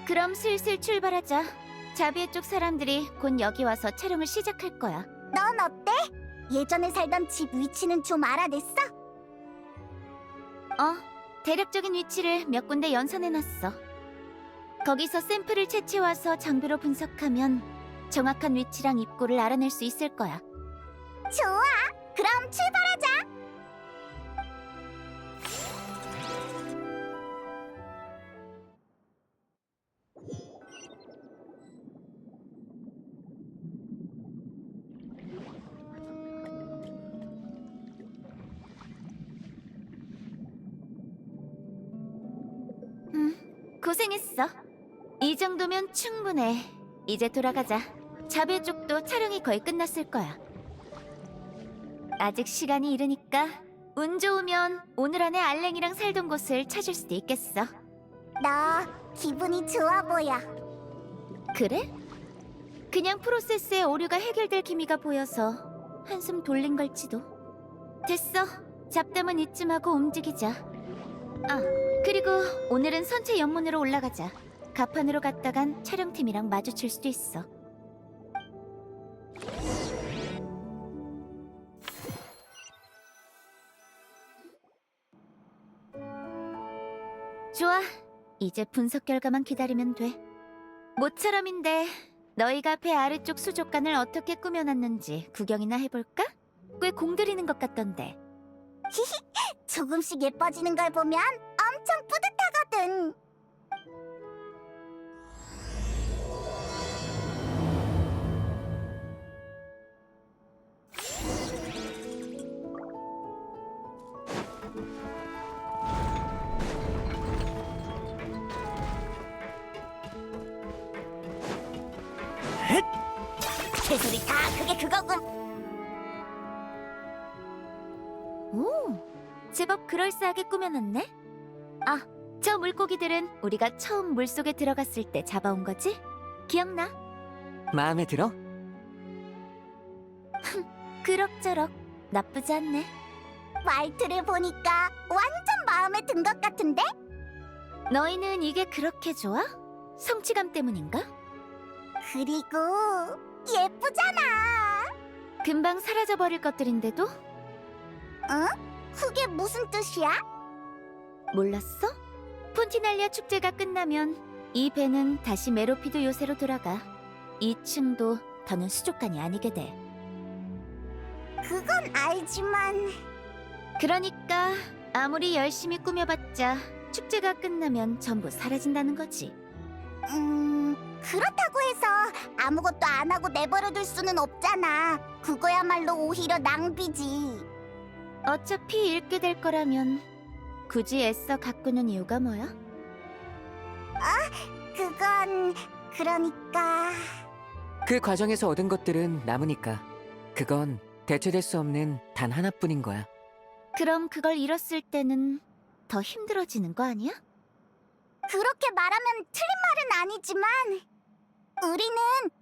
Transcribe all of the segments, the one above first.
그럼 슬슬 출발하자. 자비의 쪽 사람들이 곧 여기 와서 촬영을 시작할 거야. 넌 어때? 예전에 살던 집 위치는 좀 알아냈어? 대략적인 위치를 몇 군데 연산해놨어. 거기서 샘플을 채취와서 장비로 분석하면 정확한 위치랑 입구를 알아낼 수 있을 거야. 좋아! 그럼 출발하자! 고생했어. 이 정도면 충분해. 이제 돌아가자. 자비의 쪽도 촬영이 거의 끝났을 거야. 아직 시간이 이르니까 운 좋으면 오늘 안에 알랭이랑 살던 곳을 찾을 수도 있겠어. 나 기분이 좋아 보여. 그래? 그냥 프로세스의 오류가 해결될 기미가 보여서 한숨 돌린 걸지도. 됐어. 잡담은 이쯤 하고 움직이자. 그리고 오늘은 선체 연문으로 올라가자. 가판으로 갔다간 촬영팀이랑 마주칠 수도 있어. 좋아. 이제 분석 결과만 기다리면 돼. 모처럼인데 너희가 배 아래쪽 수족관을 어떻게 꾸며놨는지 구경이나 해볼까? 꽤 공들이는 것 같던데. 조금씩 예뻐지는 걸 보면 엄청 뿌듯하거든. 개소리 다 그게 그거군. 오, 제법 그럴싸하게 꾸며놨네. 저 물고기들은 우리가 처음 물속에 들어갔을 때 잡아온 거지? 기억나? 마음에 들어? 그럭저럭 나쁘지 않네. 말투를 보니까 완전 마음에 든 것 같은데? 너희는 이게 그렇게 좋아? 성취감 때문인가? 그리고 예쁘잖아. 금방 사라져버릴 것들인데도? 그게 무슨 뜻이야? 몰랐어? 폰티날리아 축제가 끝나면 이 배는 다시 메로피드 요새로 돌아가. 이 층도 더는 수족관이 아니게 돼. 그건 알지만 그러니까 아무리 열심히 꾸며봤자 축제가 끝나면 전부 사라진다는 거지. 그렇다고 해서 아무것도 안 하고 내버려둘 수는 없잖아. 그거야말로 오히려 낭비지. 어차피 잃게 될 거라면 굳이 애써 가꾸는 이유가 뭐야? 그건 그러니까 그 과정에서 얻은 것들은 남으니까 그건 대체될 수 없는 단 하나뿐인 거야. 그럼 그걸 잃었을 때는 더 힘들어지는 거 아니야? 그렇게 말하면 틀린 말은 아니지만 우리는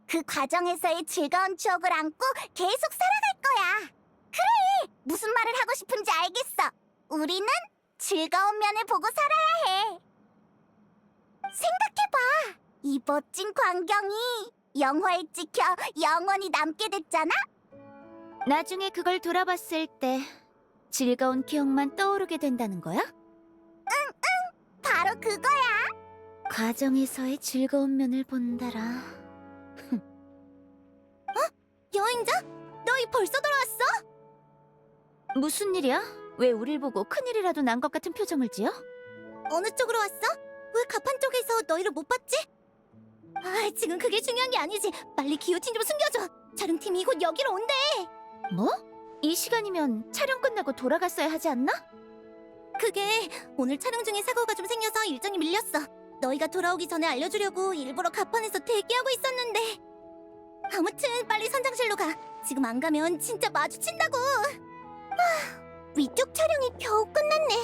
그 과정에서의 즐거운 추억을 안고 계속 살아갈 거야. 그래! 무슨 말을 하고 싶은지 알겠어. 우리는 즐거운 면을 보고 살아야 해. 생각해봐. 이 멋진 광경이 영화에 찍혀 영원히 남게 됐잖아? 나중에 그걸 돌아봤을 때 즐거운 기억만 떠오르게 된다는 거야? 바로 그거야. 과정에서의 즐거운 면을 본다라. 여행자? 너희 벌써 돌아왔어? 무슨 일이야? 왜 우릴 보고 큰일이라도 난 것 같은 표정을 지어? 어느 쪽으로 왔어? 왜 가판 쪽에서 너희를 못 봤지? 지금 그게 중요한 게 아니지. 빨리 기호틴 좀 숨겨줘. 촬영팀이 곧 여기로 온대. 뭐? 이 시간이면 촬영 끝나고 돌아갔어야 하지 않나? 그게 오늘 촬영 중에 사고가 좀 생겨서 일정이 밀렸어. 너희가 돌아오기 전에 알려주려고 일부러 가판에서 대기하고 있었는데. 아무튼 빨리 선장실로 가. 지금 안 가면 진짜 마주친다고. 위쪽 촬영이 겨우 끝났네.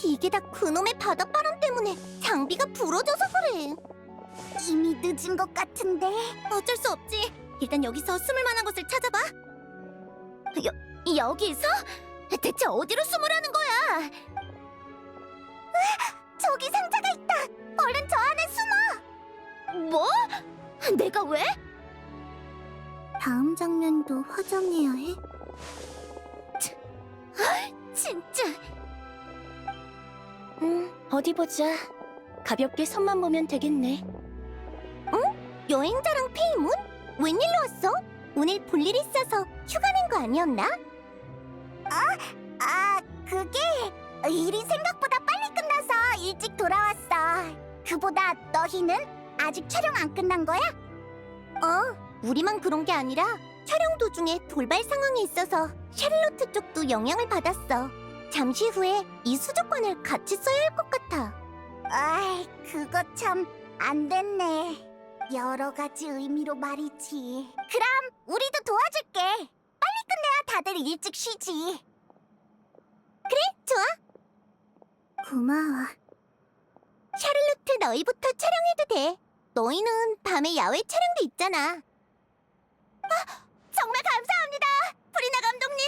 이게 다 그놈의 바닷바람 때문에 장비가 부러져서 그래. 이미 늦은 것 같은데. 어쩔 수 없지. 일단 여기서 숨을 만한 곳을 찾아봐. 여기서? 대체 어디로 숨으라는 거야? 저기 상자가 있다. 얼른 저 안에 숨어. 내가 왜? 다음 장면도 화장해야 해? 진짜. 어디 보자. 가볍게 선만 보면 되겠네. 여행자랑 페이몬? 웬일로 왔어? 오늘 볼 일 있어서 휴가 낸 거 아니었나? 그게 일이 생각보다 빨리 끝나서 일찍 돌아왔어. 그보다 너희는 아직 촬영 안 끝난 거야? 우리만 그런 게 아니라 촬영 도중에 돌발 상황이 있어서 샤를로트 쪽도 영향을 받았어. 잠시 후에 이 수족관을 같이 써야 할 것 같아. 그거 참 안 됐네. 여러 가지 의미로 말이지. 그럼 우리도 도와줄게. 빨리 끝내야 다들 일찍 쉬지. 그래, 좋아. 고마워. 샤를로트 너희부터 촬영해도 돼. 너희는 밤에 야외 촬영도 있잖아. 정말 감사합니다, 프리나 감독님.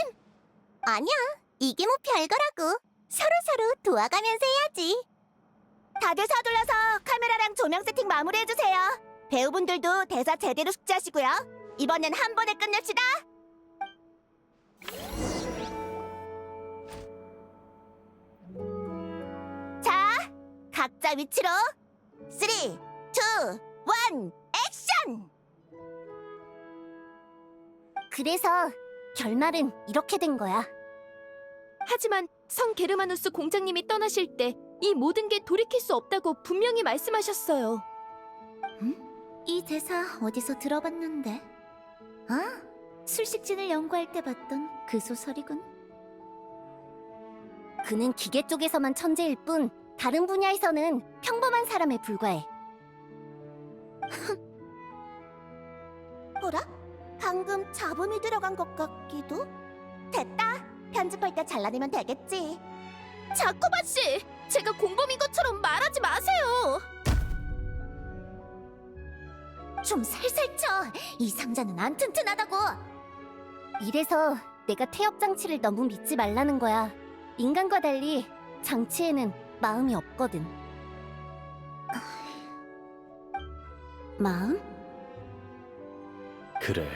아니야, 이게 뭐 별거라고. 서로서로 도와가면서 해야지. 다들 서둘러서 카메라랑 조명 세팅 마무리해주세요. 배우분들도 대사 제대로 숙지하시고요. 이번엔 한 번에 끝냅시다. 자, 각자 위치로 3, 2, 1, 액션! 그래서 결말은 이렇게 된 거야. 하지만 성 게르마누스 공장님이 떠나실 때 이 모든 게 돌이킬 수 없다고 분명히 말씀하셨어요. 이 대사 어디서 들어봤는데? 술식진을 연구할 때 봤던 그 소설이군. 그는 기계 쪽에서만 천재일 뿐 다른 분야에서는 평범한 사람에 불과해. 뭐라? 방금 잡음이 들어간 것 같기도? 됐다! 편집할 때 잘라내면 되겠지. 자코바 씨, 제가 공범인 것처럼 말하지 마세요. 좀 살살 쳐! 이 상자는 안 튼튼하다고! 이래서 내가 태엽 장치를 너무 믿지 말라는 거야. 인간과 달리 장치에는 마음이 없거든. 마음? 그래,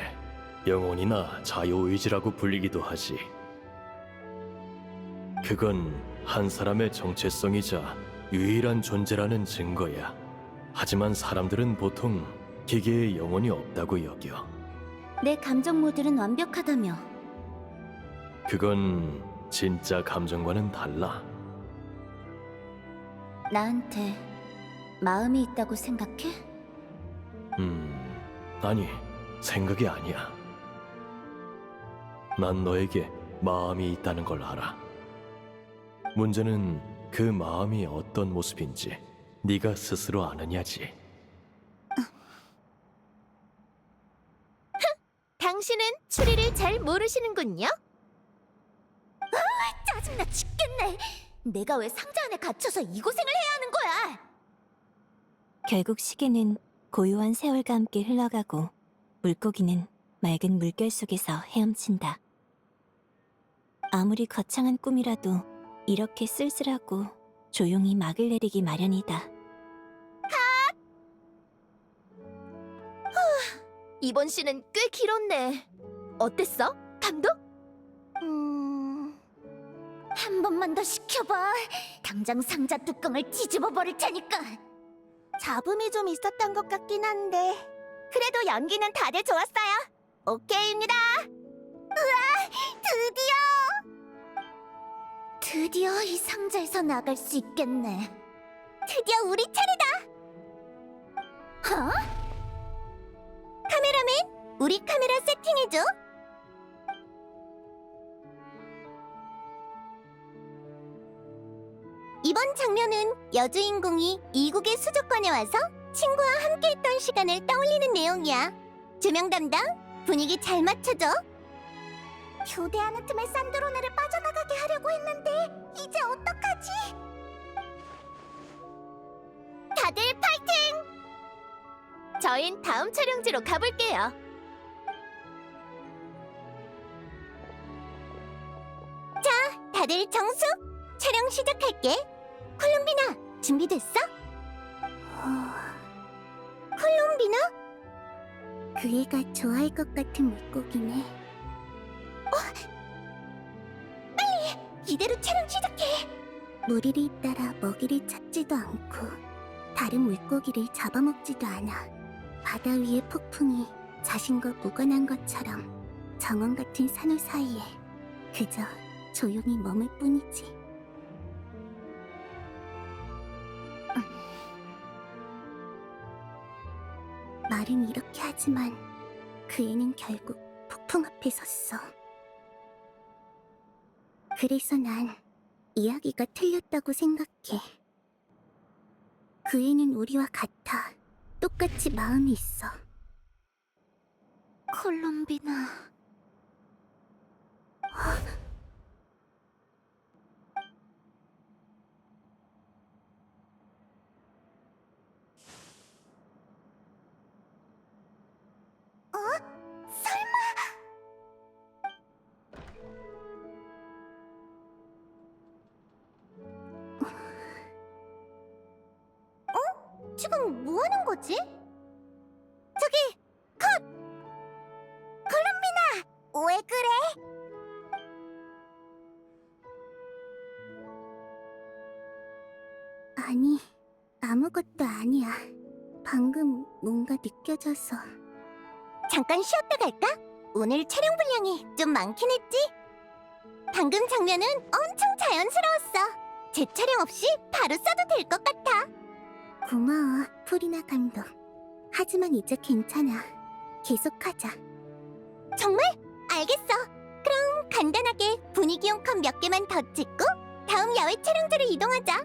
영혼이나 자유의지라고 불리기도 하지. 그건 한 사람의 정체성이자 유일한 존재라는 증거야. 하지만 사람들은 보통 기계에 영혼이 없다고 여겨. 내 감정 모듈은 완벽하다며. 그건 진짜 감정과는 달라. 나한테 마음이 있다고 생각해? 아니, 생각이 아니야. 난 너에게 마음이 있다는 걸 알아. 문제는 그 마음이 어떤 모습인지 네가 스스로 아느냐지. 당신은 추리를 잘 모르시는군요. 짜증나 죽겠네. 내가 왜 상자 안에 갇혀서 이 고생을 해야 하는 거야? 결국 시계는 고요한 세월과 함께 흘러가고 물고기는 맑은 물결 속에서 헤엄친다. 아무리 거창한 꿈이라도 이렇게 쓸쓸하고 조용히 막을 내리기 마련이다. 이번 시는 꽤 길었네. 어땠어, 감독? 한 번만 더 시켜봐. 당장 상자 뚜껑을 뒤집어 버릴 테니까. 잡음이 좀 있었던 것 같긴 한데 그래도 연기는 다들 좋았어요. 오케이입니다. 우와, 드디어 이 상자에서 나갈 수 있겠네. 드디어 우리 차례다. 카메라맨, 우리 카메라 세팅해줘. 이번 장면은 여주인공이 이국의 수족관에 와서 친구와 함께했던 시간을 떠올리는 내용이야. 조명 담당, 분위기 잘 맞춰줘. 교대하는 틈에 산드로네를 빠져나가게 하려고 했는데 이제 어떡하지? 다들 파이팅! 저흰 다음 촬영지로 가볼게요. 다들 정수! 촬영 시작할게. 콜롬비나, 준비됐어? 콜롬비나? 그 애가 좋아할 것 같은 물고기네. 빨리! 이대로 촬영 시작해! 무리를 따라 먹이를 찾지도 않고 다른 물고기를 잡아먹지도 않아. 바다 위의 폭풍이 자신과 무관한 것처럼 정원 같은 산호 사이에 그저 조용히 머물 뿐이지. 말은 이렇게 하지만 그 애는 결국 폭풍 앞에 섰어. 그래서 난 이야기가 틀렸다고 생각해. 그 애는 우리와 같아. 똑같이 마음이 있어. 콜롬비나. 지금 뭐 하는 거지? 저기, 컷! 콜롬비나! 왜 그래? 아니, 아무것도 아니야. 방금 뭔가 느껴져서. 잠깐 쉬었다 갈까? 오늘 촬영 분량이 좀 많긴 했지? 방금 장면은 엄청 자연스러웠어. 재촬영 없이 바로 써도 될 것 같아. 고마워, 프리나 감독. 하지만 이제 괜찮아. 계속하자. 정말? 알겠어. 그럼 간단하게 분위기용 컷 몇 개만 더 찍고 다음 야외 촬영지로 이동하자.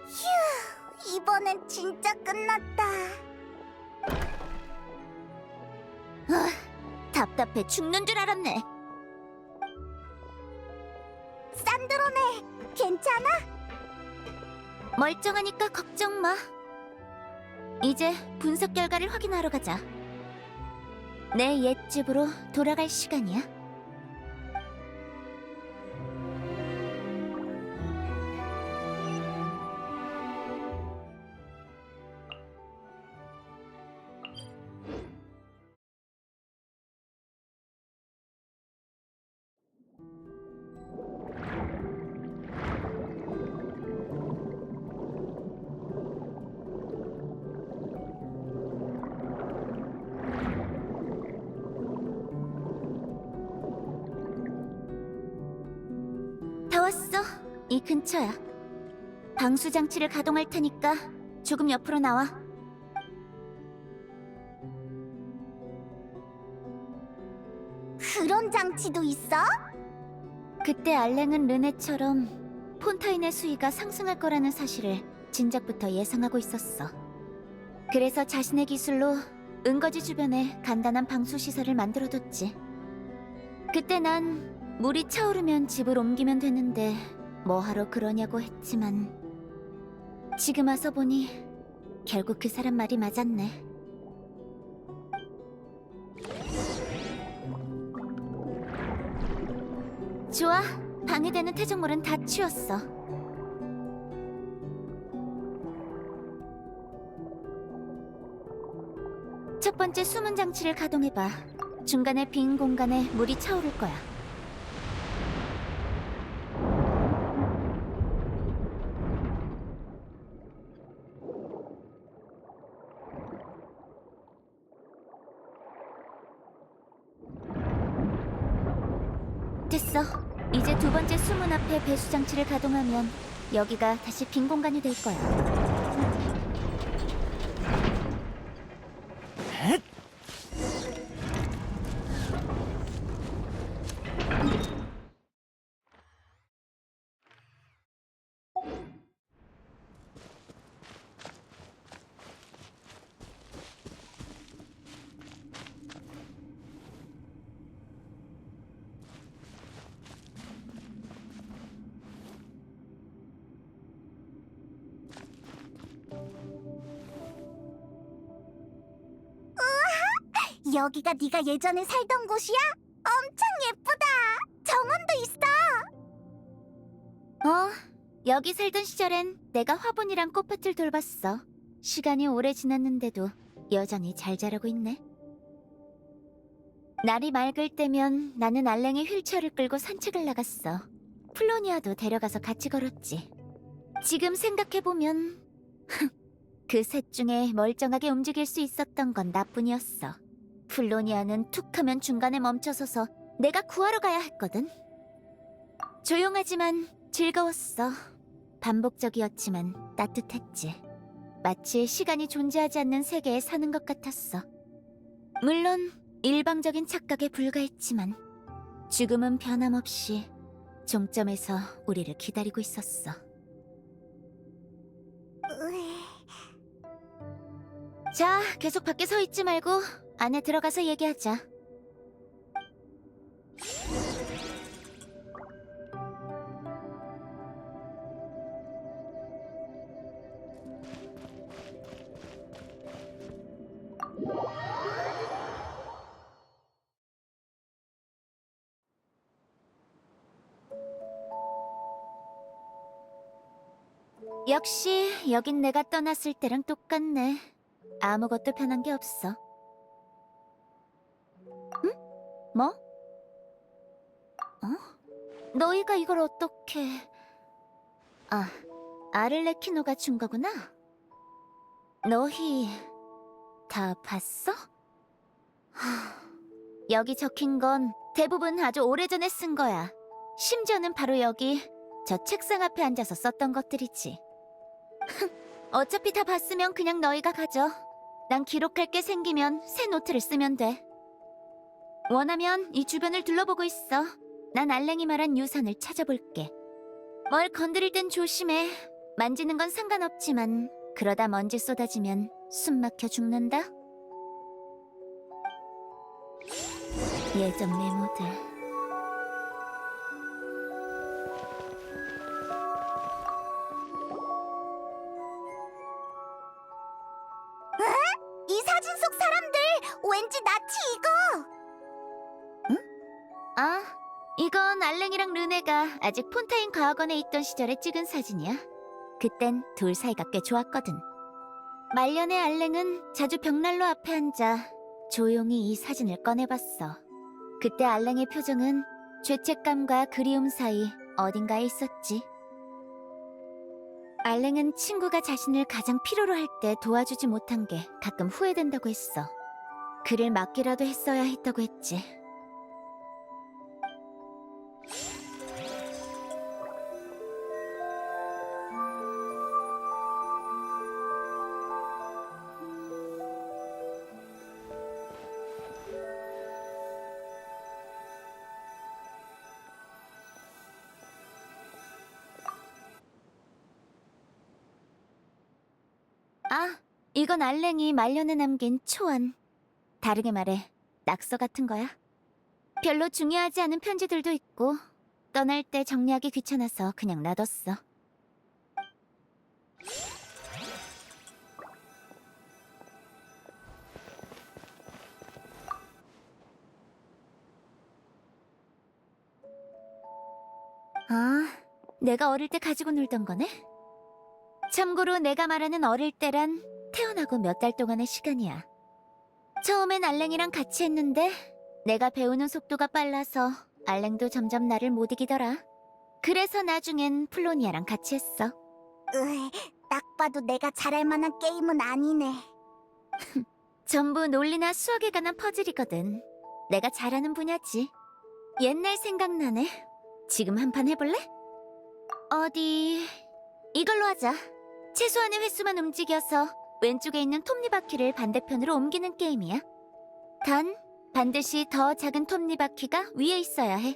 휴, 이번엔 진짜 끝났다. 답답해 죽는 줄 알았네. 산드로네, 괜찮아? 멀쩡하니까 걱정 마. 이제 분석 결과를 확인하러 가자. 내 옛집으로 돌아갈 시간이야. 다 왔어. 이 근처야. 방수 장치를 가동할 테니까 조금 옆으로 나와. 그런 장치도 있어? 그때 알랭은 르네처럼 폰타인의 수위가 상승할 거라는 사실을 진작부터 예상하고 있었어. 그래서 자신의 기술로 은거지 주변에 간단한 방수 시설을 만들어뒀지. 그때 난 물이 차오르면 집을 옮기면 되는데 뭐하러 그러냐고 했지만 지금 와서 보니 결국 그 사람 말이 맞았네. 좋아, 방해되는 퇴적물은 다 치웠어. 첫 번째 수문 장치를 가동해봐. 중간에 빈 공간에 물이 차오를 거야. 됐어. 이제 두 번째 수문 앞에 배수 장치를 가동하면 여기가 다시 빈 공간이 될 거야. 여기가 네가 예전에 살던 곳이야? 엄청 여기 살던 시절엔 내가 화분이랑 꽃밭을 돌봤어. 시간이 오래 지났는데도 여전히 잘 자라고 있네. 날이 맑을 때면 나는 알랭이 휠체어를 끌고 산책을 나갔어. 플로니아도 데려가서 같이 걸었지. 지금 생각해보면 그 셋 중에 멀쩡하게 움직일 수 있었던 건 나뿐이었어. 플로니아는 툭 하면 중간에 멈춰서서 내가 구하러 가야 했거든. 조용하지만 즐거웠어. 반복적이었지만 따뜻했지. 마치 시간이 존재하지 않는 세계에 사는 것 같았어. 물론 일방적인 착각에 불과했지만 죽음은 변함없이 종점에서 우리를 기다리고 있었어. 자, 계속 밖에 서 있지 말고 안에 들어가서 얘기하자. 역시 여긴 내가 떠났을 때랑 똑같네. 아무것도 변한 게 없어. 응? 뭐? 너희가 이걸 어떻게... 아, 아를레키노가 준 거구나? 너희... 다 봤어? 여기 적힌 건 대부분 아주 오래전에 쓴 거야. 심지어는 바로 여기 저 책상 앞에 앉아서 썼던 것들이지. 어차피 다 봤으면 그냥 너희가 가져. 난 기록할 게 생기면 새 노트를 쓰면 돼. 원하면 이 주변을 둘러보고 있어. 난 알랭이 말한 유산을 찾아볼게. 뭘 건드릴 땐 조심해. 만지는 건 상관없지만 그러다 먼지 쏟아지면 숨 막혀 죽는다. 예전 메모들. 이 사진 속 사람들 왠지 나치 이거. 아, 이건 알랭이랑 르네가 아직 폰타인 과학원에 있던 시절에 찍은 사진이야. 그땐 둘 사이가 꽤 좋았거든. 말년의 알랭은 자주 벽난로 앞에 앉아 조용히 이 사진을 꺼내봤어. 그때 알랭의 표정은 죄책감과 그리움 사이 어딘가에 있었지. 알랭은 친구가 자신을 가장 필요로 할 때 도와주지 못한 게 가끔 후회된다고 했어. 그를 맡기라도 했어야 했다고 했지. 아, 이건 알랭이 말년에 남긴 초안. 다르게 말해, 낙서 같은 거야. 별로 중요하지 않은 편지들도 있고 떠날 때 정리하기 귀찮아서 그냥 놔뒀어. 아, 내가 어릴 때 가지고 놀던 거네? 참고로 내가 말하는 어릴 때란 태어나고 몇 달 동안의 시간이야. 처음엔 알랭이랑 같이 했는데 내가 배우는 속도가 빨라서 알랭도 점점 나를 못 이기더라. 그래서 나중엔 플로니아랑 같이 했어. 딱 봐도 내가 잘할 만한 게임은 아니네. 전부 논리나 수학에 관한 퍼즐이거든. 내가 잘하는 분야지. 옛날 생각나네. 지금 한 판 해볼래? 어디... 이걸로 하자. 최소한의 횟수만 움직여서 왼쪽에 있는 톱니바퀴를 반대편으로 옮기는 게임이야. 단, 반드시 더 작은 톱니바퀴가 위에 있어야 해.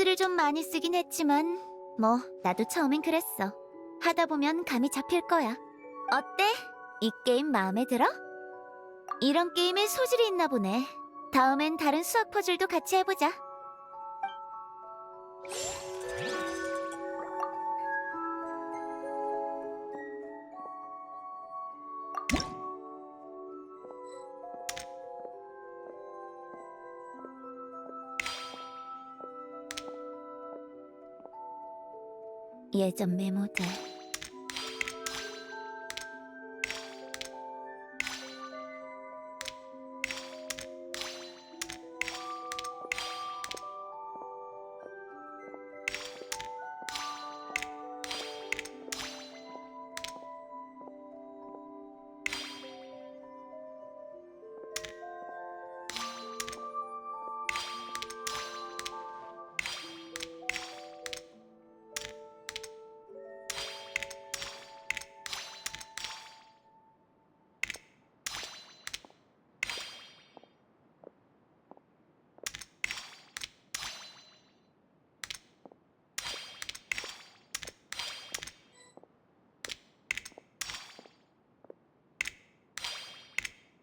기술을 좀 많이 쓰긴 했지만 뭐 나도 처음엔 그랬어. 하다 보면 감이 잡힐 거야. 어때? 이 게임 마음에 들어? 이런 게임에 소질이 있나 보네. 다음엔 다른 수학 퍼즐도 같이 해보자. 예전 메모들.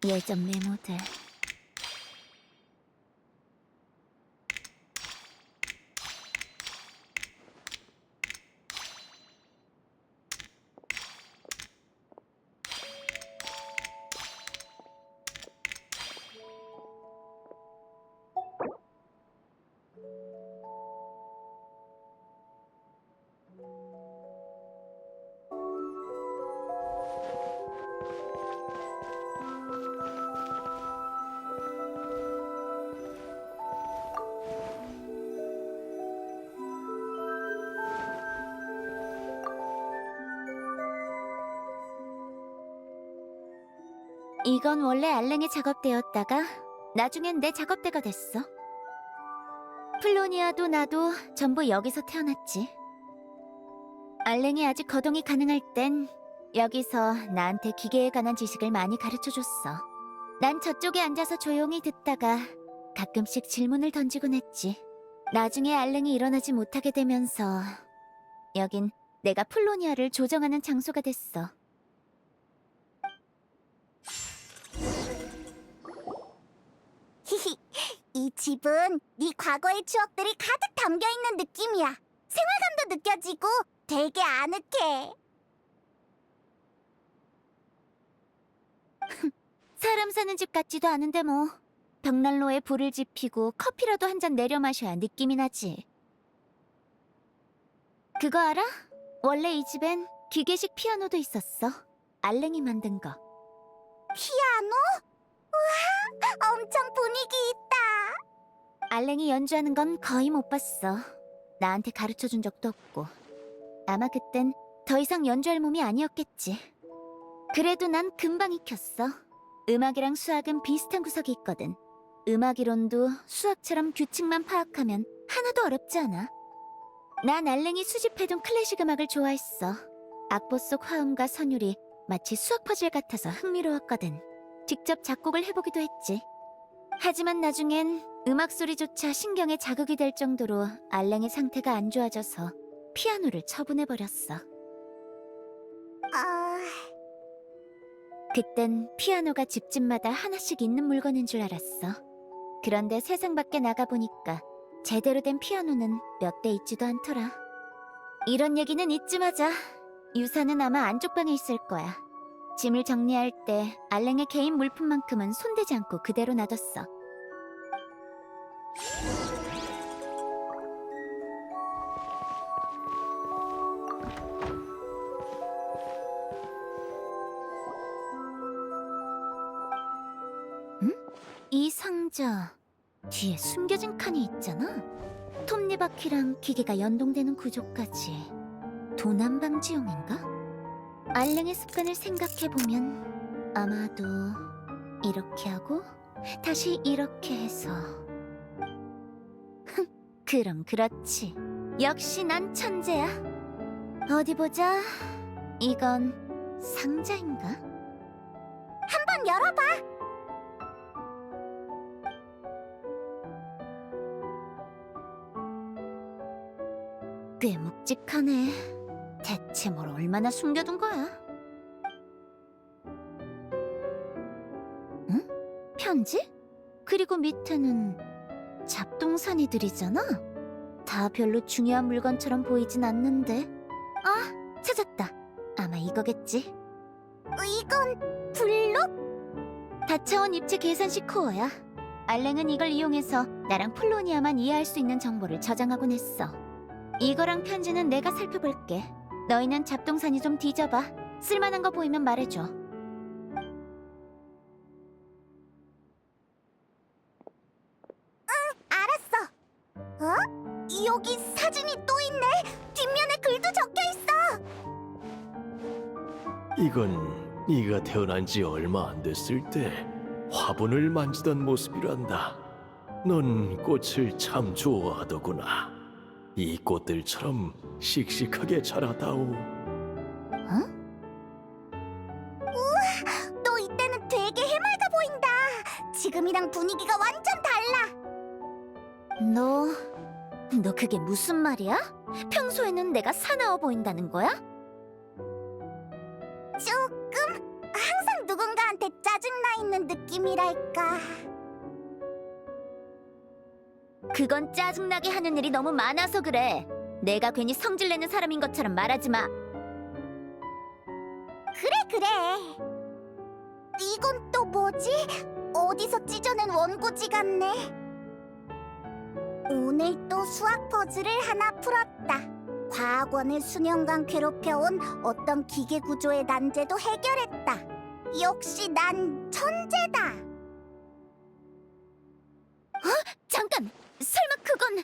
예전 메모들. 이건 원래 알랭의 작업대였다가 나중엔 내 작업대가 됐어. 플로니아도 나도 전부 여기서 태어났지. 알랭이 아직 거동이 가능할 땐 여기서 나한테 기계에 관한 지식을 많이 가르쳐줬어. 난 저쪽에 앉아서 조용히 듣다가 가끔씩 질문을 던지곤 했지. 나중에 알랭이 일어나지 못하게 되면서 여긴 내가 플로니아를 조정하는 장소가 됐어. 히히, 이 집은 네 과거의 추억들이 가득 담겨있는 느낌이야. 생활감도 느껴지고 되게 아늑해. 사람 사는 집 같지도 않은데 뭐. 벽난로에 불을 지피고 커피라도 한 잔 내려 마셔야 느낌이 나지. 그거 알아? 원래 이 집엔 기계식 피아노도 있었어. 알랭이 만든 거. 피아노? 우와, 엄청 분위기 있다. 알랭이 연주하는 건 거의 못 봤어. 나한테 가르쳐준 적도 없고. 아마 그땐 더 이상 연주할 몸이 아니었겠지. 그래도 난 금방 익혔어. 음악이랑 수학은 비슷한 구석이 있거든. 음악 이론도 수학처럼 규칙만 파악하면 하나도 어렵지 않아. 난 알랭이 수집해둔 클래식 음악을 좋아했어. 악보 속 화음과 선율이 마치 수학 퍼즐 같아서 흥미로웠거든. 직접 작곡을 해보기도 했지. 하지만 나중엔 음악 소리조차 신경에 자극이 될 정도로 알랭의 상태가 안 좋아져서 피아노를 처분해버렸어. 그땐 피아노가 집집마다 하나씩 있는 물건인 줄 알았어. 그런데 세상 밖에 나가보니까 제대로 된 피아노는 몇 대 있지도 않더라. 이런 얘기는 이쯤하자. 유사는 아마 안쪽 방에 있을 거야. 짐을 정리할 때 알랭의 개인 물품만큼은 손대지 않고 그대로 놔뒀어. 응? 이 상자 뒤에 숨겨진 칸이 있잖아. 톱니바퀴랑 기계가 연동되는 구조까지. 도난방지용인가? 알랭의 습관을 생각해보면 아마도 이렇게 하고 다시 이렇게 해서. 그럼 그렇지. 역시 난 천재야. 어디 보자. 이건 상자인가? 한번 열어봐. 꽤 묵직하네. 대체 뭘 얼마나 숨겨둔 거야? 응? 편지? 그리고 밑에는 잡동사니들이잖아? 다 별로 중요한 물건처럼 보이진 않는데. 아, 찾았다. 아마 이거겠지. 이건 블록? 다차원 입체 계산식 코어야. 알랭은 이걸 이용해서 나랑 폴로니아만 이해할 수 있는 정보를 저장하곤 했어. 이거랑 편지는 내가 살펴볼게. 너희는 잡동사니 좀 뒤져봐. 쓸만한 거 보이면 말해줘. 알았어. 어? 여기 사진이 또 있네. 뒷면에 글도 적혀 있어. 이건 네가 태어난 지 얼마 안 됐을 때 화분을 만지던 모습이란다. 넌 꽃을 참 좋아하더구나. 이 꽃들처럼 씩씩하게 자라다오. 너 이때는 되게 해맑아 보인다. 지금이랑 분위기가 완전 달라. 너 그게 무슨 말이야? 평소에는 내가 사나워 보인다는 거야? 조금 항상 누군가한테 짜증나 있는 느낌이랄까. 그건 짜증나게 하는 일이 너무 많아서 그래. 내가 괜히 성질내는 사람인 것처럼 말하지 마. 그래. 이건 또 뭐지? 어디서 찢어낸 원고지 같네. 오늘 또 수학 퍼즐을 하나 풀었다. 과학원을 수년간 괴롭혀온 어떤 기계 구조의 난제도 해결했다. 역시 난 천재다. 잠깐! 설마 그건...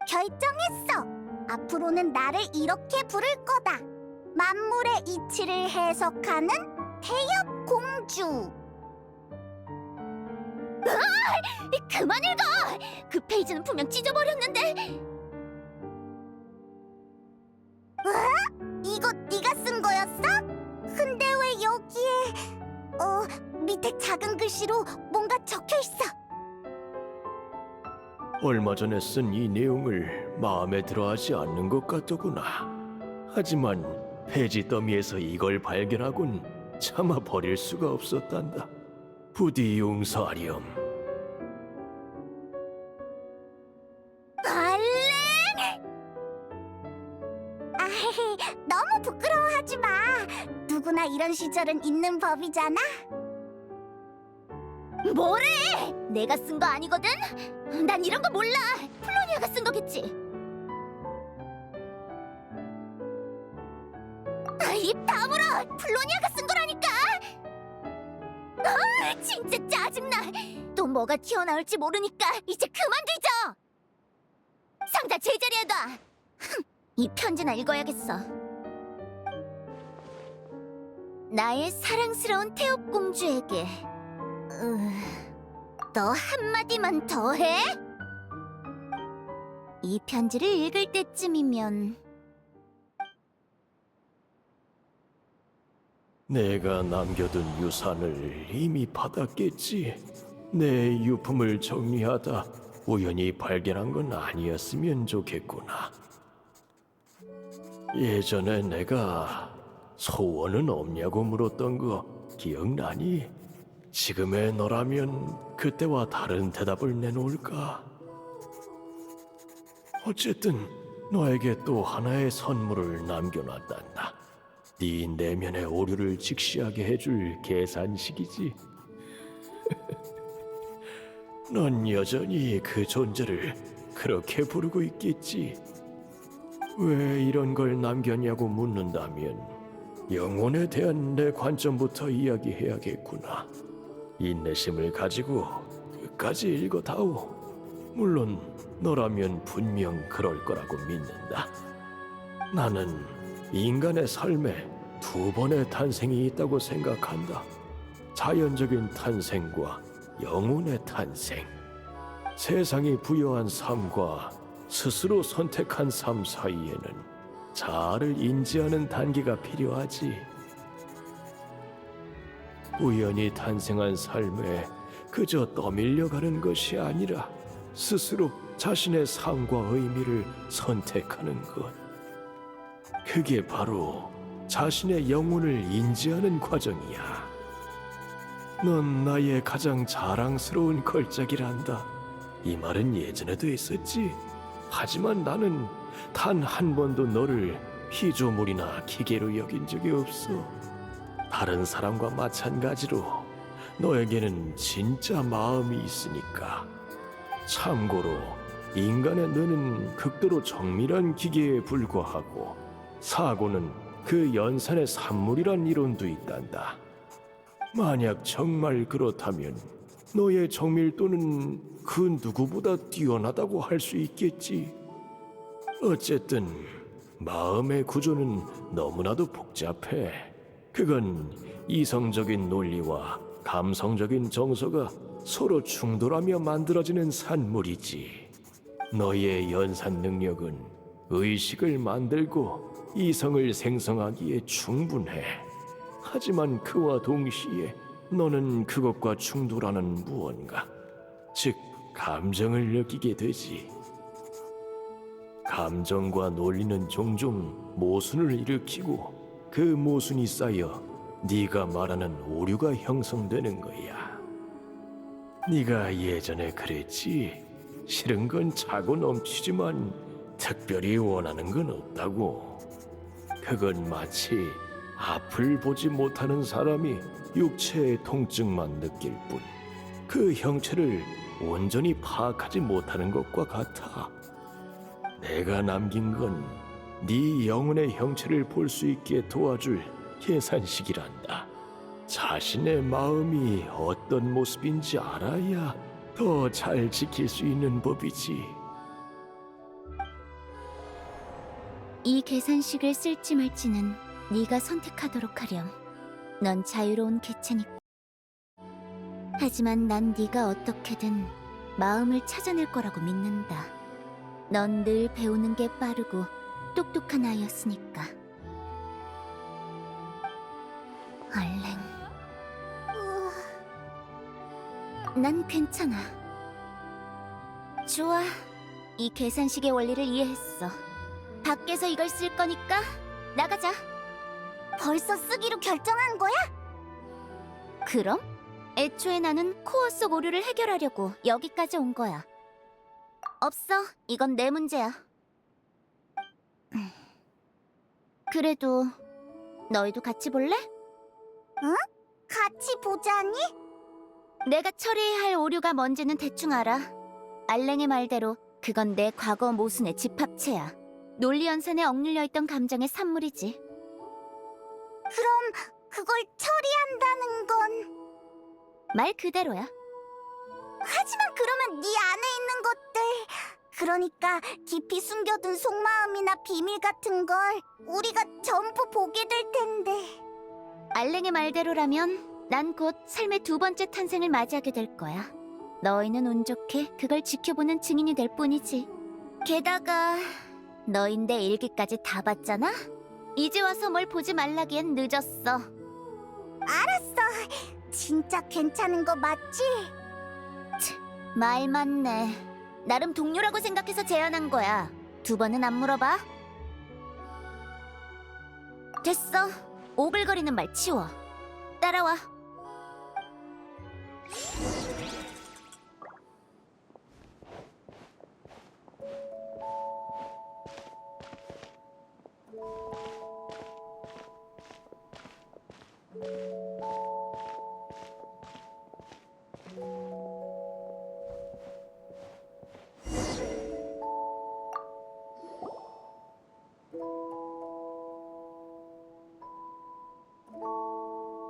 결정했어. 앞으로는 나를 이렇게 부를 거다. 만물의 이치를 해석하는 태엽 공주. 그만 읽어! 그 페이지는 분명 찢어버렸는데... 이거 네가 쓴 거였어? 근데 왜 여기에 밑에 작은 글씨로 뭔가 적혀 있어. 얼마 전에 쓴 이 내용을 마음에 들어하지 않는 것 같더구나. 하지만 폐지 더미에서 이걸 발견하곤 차마 버릴 수가 없었단다. 부디 용서하렴. 알랭! 아이, 너무 부끄러워하지 마. 누구나 이런 시절은 있는 법이잖아. 뭐래! 내가 쓴 거 아니거든? 난 이런 거 몰라! 플로니아가 쓴 거겠지! 입 다물어! 플로니아가 쓴 거라니까! 진짜 짜증나! 또 뭐가 튀어나올지 모르니까 이제 그만 뒤져! 상자 제자리에 놔! 이 편지나 읽어야겠어. 나의 사랑스러운 태엽 공주에게 너 한마디만 더 해? 이 편지를 읽을 때쯤이면 내가 남겨둔 유산을 이미 받았겠지. 내 유품을 정리하다 우연히 발견한 건 아니었으면 좋겠구나. 예전에 내가 소원은 없냐고 물었던 거 기억나니? 지금의 너라면 그때와 다른 대답을 내놓을까? 어쨌든 너에게 또 하나의 선물을 남겨놨단다. 네 내면의 오류를 직시하게 해줄 계산식이지. 넌 여전히 그 존재를 그렇게 부르고 있겠지. 왜 이런 걸 남겼냐고 묻는다면 영혼에 대한 내 관점부터 이야기해야겠구나. 인내심을 가지고 끝까지 읽어다오. 물론 너라면 분명 그럴 거라고 믿는다. 나는 인간의 삶에 두 번의 탄생이 있다고 생각한다. 자연적인 탄생과 영혼의 탄생. 세상이 부여한 삶과 스스로 선택한 삶 사이에는 자아를 인지하는 단계가 필요하지. 우연히 탄생한 삶에 그저 떠밀려가는 것이 아니라 스스로 자신의 삶과 의미를 선택하는 것. 그게 바로 자신의 영혼을 인지하는 과정이야. 넌 나의 가장 자랑스러운 걸작이란다. 이 말은 예전에도 했었지. 하지만 나는 단 한 번도 너를 피조물이나 기계로 여긴 적이 없어. 다른 사람과 마찬가지로 너에게는 진짜 마음이 있으니까. 참고로 인간의 뇌는 극도로 정밀한 기계에 불과하고 사고는 그 연산의 산물이란 이론도 있단다. 만약 정말 그렇다면 너의 정밀도는 그 누구보다 뛰어나다고 할 수 있겠지. 어쨌든 마음의 구조는 너무나도 복잡해. 그건 이성적인 논리와 감성적인 정서가 서로 충돌하며 만들어지는 산물이지. 너의 연산 능력은 의식을 만들고 이성을 생성하기에 충분해. 하지만 그와 동시에 너는 그것과 충돌하는 무언가, 즉 감정을 느끼게 되지. 감정과 논리는 종종 모순을 일으키고 그 모순이 쌓여 네가 말하는 오류가 형성되는 거야. 네가 예전에 그랬지. 싫은 건 차고 넘치지만 특별히 원하는 건 없다고. 그건 마치 앞을 보지 못하는 사람이 육체의 통증만 느낄 뿐 그 형체를 온전히 파악하지 못하는 것과 같아. 내가 남긴 건 네 영혼의 형체를 볼 수 있게 도와줄 계산식이란다. 자신의 마음이 어떤 모습인지 알아야 더 잘 지킬 수 있는 법이지. 이 계산식을 쓸지 말지는 네가 선택하도록 하렴. 넌 자유로운 개체니까. 하지만 난 네가 어떻게든 마음을 찾아낼 거라고 믿는다. 넌 늘 배우는 게 빠르고 똑똑한 아이였으니까. 알랭. 난 괜찮아. 좋아. 이 계산식의 원리를 이해했어. 밖에서 이걸 쓸 거니까 나가자. 벌써 쓰기로 결정한 거야? 그럼? 애초에 나는 코어 속 오류를 해결하려고 여기까지 온 거야. 없어. 이건 내 문제야. 그래도 너희도 같이 볼래? 같이 보자니? 내가 처리해야 할 오류가 뭔지는 대충 알아. 알랭의 말대로 그건 내 과거 모순의 집합체야. 논리 연산에 억눌려 있던 감정의 산물이지. 그럼 그걸 처리한다는 건... 말 그대로야. 하지만 그러면 네 안에 있는 것들... 그러니까 깊이 숨겨둔 속마음이나 비밀 같은 걸 우리가 전부 보게 될 텐데... 알랭의 말대로라면 난 곧 삶의 두 번째 탄생을 맞이하게 될 거야. 너희는 운 좋게 그걸 지켜보는 증인이 될 뿐이지. 게다가 너흰 내 일기까지 다 봤잖아? 이제 와서 뭘 보지 말라기엔 늦었어. 알았어. 진짜 괜찮은 거 맞지? 말 맞네. 나름 동료라고 생각해서 제안한 거야. 두 번은 안 물어봐. 됐어. 오글거리는 말 치워. 따라와.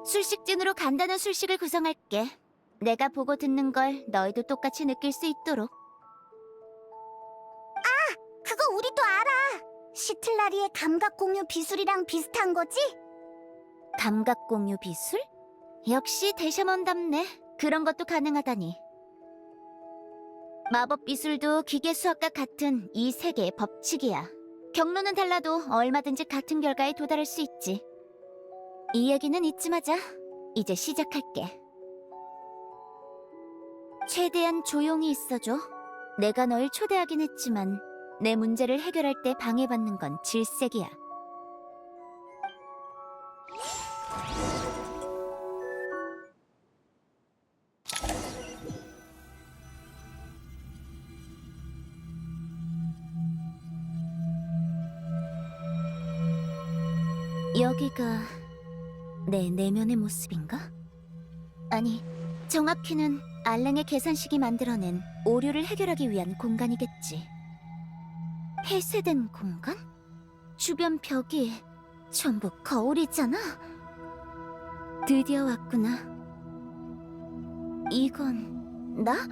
술식진으로 간단한 술식을 구성할게. 내가 보고 듣는 걸 너희도 똑같이 느낄 수 있도록. 그거 우리도 알아. 시틀라리의 감각 공유 비술이랑 비슷한 거지? 감각 공유 비술? 역시 대샤먼답네. 그런 것도 가능하다니. 마법 비술도 기계 수학과 같은 이 세계의 법칙이야. 경로는 달라도 얼마든지 같은 결과에 도달할 수 있지. 이 얘기는 잊지 마자. 이제 시작할게. 최대한 조용히 있어줘. 내가 널 초대하긴 했지만 내 문제를 해결할 때 방해받는 건 질색이야. 여기가 내 내면의 모습인가? 아니, 정확히는 알랭의 계산식이 만들어낸 오류를 해결하기 위한 공간이겠지. 폐쇄된 공간? 주변 벽이 전부 거울이잖아? 드디어 왔구나. 이건 나?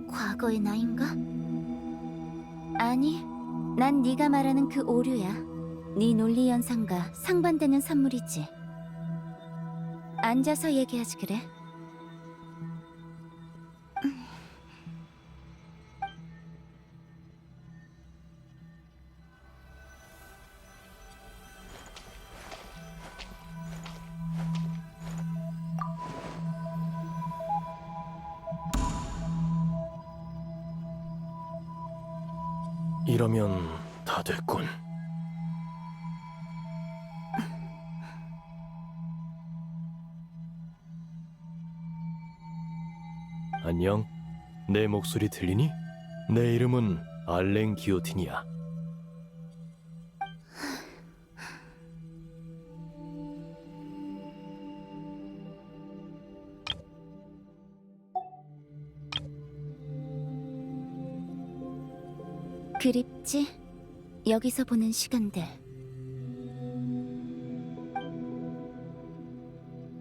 과거의 나인가? 아니, 난 네가 말하는 그 오류야. 네 논리 현상과 상반되는 산물이지. 앉아서 얘기하지 그래. 이러면 다 됐군. 안녕. 내 목소리 들리니? 내 이름은 알랭 기오틴이야. 그립지? 여기서 보는 시간들.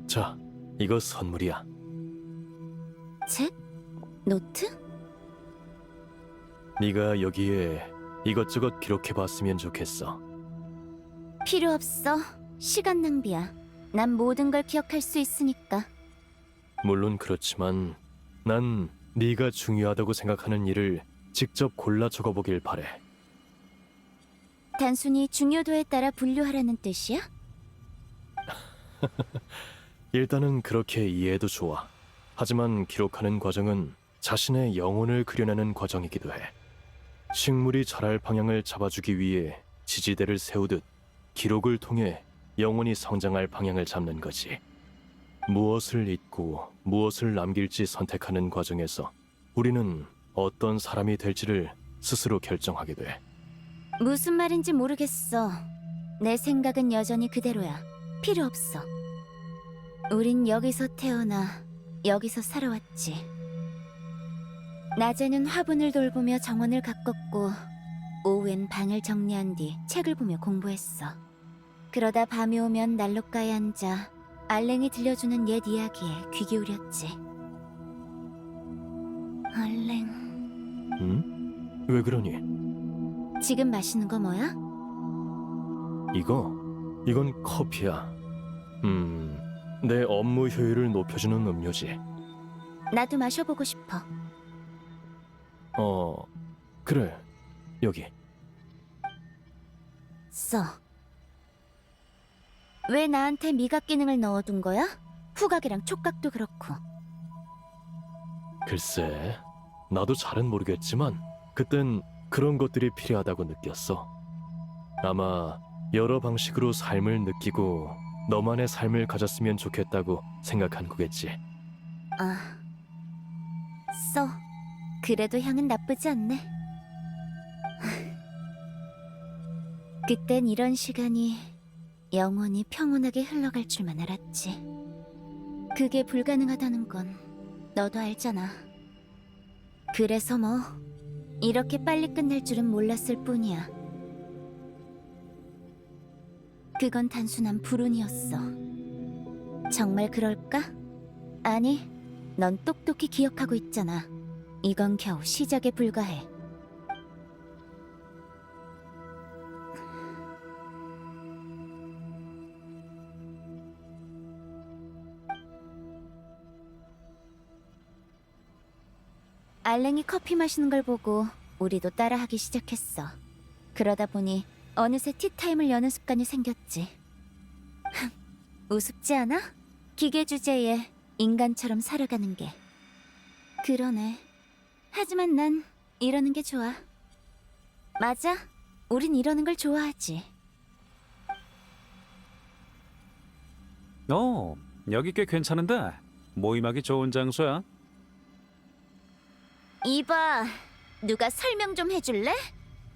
자, 이거 선물이야. 책? 노트? 네가 여기에 이것저것 기록해봤으면 좋겠어. 필요 없어. 시간 낭비야. 난 모든 걸 기억할 수 있으니까. 물론 그렇지만 난 네가 중요하다고 생각하는 일을 직접 골라 적어보길 바래. 단순히 중요도에 따라 분류하라는 뜻이야? 일단은 그렇게 이해해도 좋아. 하지만 기록하는 과정은 자신의 영혼을 그려내는 과정이기도 해. 식물이 자랄 방향을 잡아주기 위해 지지대를 세우듯 기록을 통해 영혼이 성장할 방향을 잡는 거지. 무엇을 잊고 무엇을 남길지 선택하는 과정에서 우리는 어떤 사람이 될지를 스스로 결정하게 돼. 무슨 말인지 모르겠어. 내 생각은 여전히 그대로야. 필요 없어. 우린 여기서 태어나 여기서 살아왔지. 낮에는 화분을 돌보며 정원을 가꿨고 오후엔 방을 정리한 뒤 책을 보며 공부했어. 그러다 밤이 오면 난로가에 앉아 알랭이 들려주는 옛 이야기에 귀 기울였지. 알랭... 응? 왜 그러니? 지금 마시는 거 뭐야? 이건 커피야. 내 업무 효율을 높여주는 음료지. 나도 마셔보고 싶어. 그래. 여기. 써. 왜 나한테 미각 기능을 넣어둔 거야? 후각이랑 촉각도 그렇고. 글쎄, 나도 잘은 모르겠지만 그땐 그런 것들이 필요하다고 느꼈어. 아마 여러 방식으로 삶을 느끼고 너만의 삶을 가졌으면 좋겠다고 생각한 거겠지. 아, 써. 그래도 향은 나쁘지 않네. 그땐 이런 시간이 영원히 평온하게 흘러갈 줄만 알았지. 그게 불가능하다는 건 너도 알잖아. 그래서 뭐 이렇게 빨리 끝날 줄은 몰랐을 뿐이야. 그건 단순한 불운이었어. 정말 그럴까? 아니, 넌 똑똑히 기억하고 있잖아. 이건 겨우 시작에 불과해. 알랭이 커피 마시는 걸 보고 우리도 따라하기 시작했어. 그러다 보니 어느새 티타임을 여는 습관이 생겼지. 우습지 않아? 기계 주제에 인간처럼 살아가는 게. 그러네. 하지만 난 이러는 게 좋아. 맞아. 우린 이러는 걸 좋아하지. 여기 꽤 괜찮은데 모임하기 좋은 장소야. 이봐, 누가 설명 좀 해줄래?